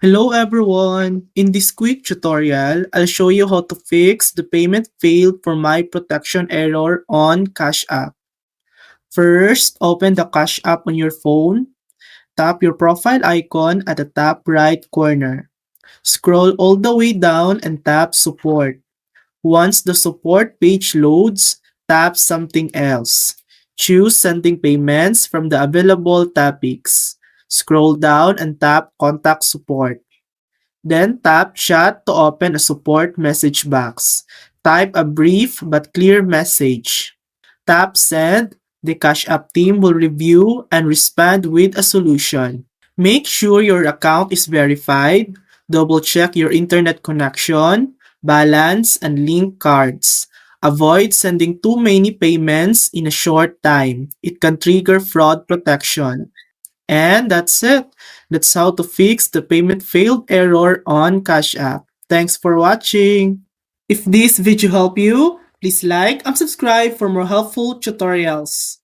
Hello everyone! In this quick tutorial, I'll show you how to fix the payment failed for my protection error on Cash App. First, open the Cash App on your phone. Tap your profile icon at the top right corner. Scroll all the way down and tap Support. Once the support page loads, tap something else. Choose Sending Payments from the available topics. Scroll down and tap Contact Support. Then tap Chat to open a support message box. Type a brief but clear message. Tap Send. The Cash App team will review and respond with a solution. Make sure your account is verified. Double check your internet connection, balance, and link cards. Avoid sending too many payments in a short time. It can trigger fraud protection. And that's it. That's how to fix the payment failed error on Cash App. Thanks for watching. If this video helped you, please like and subscribe for more helpful tutorials.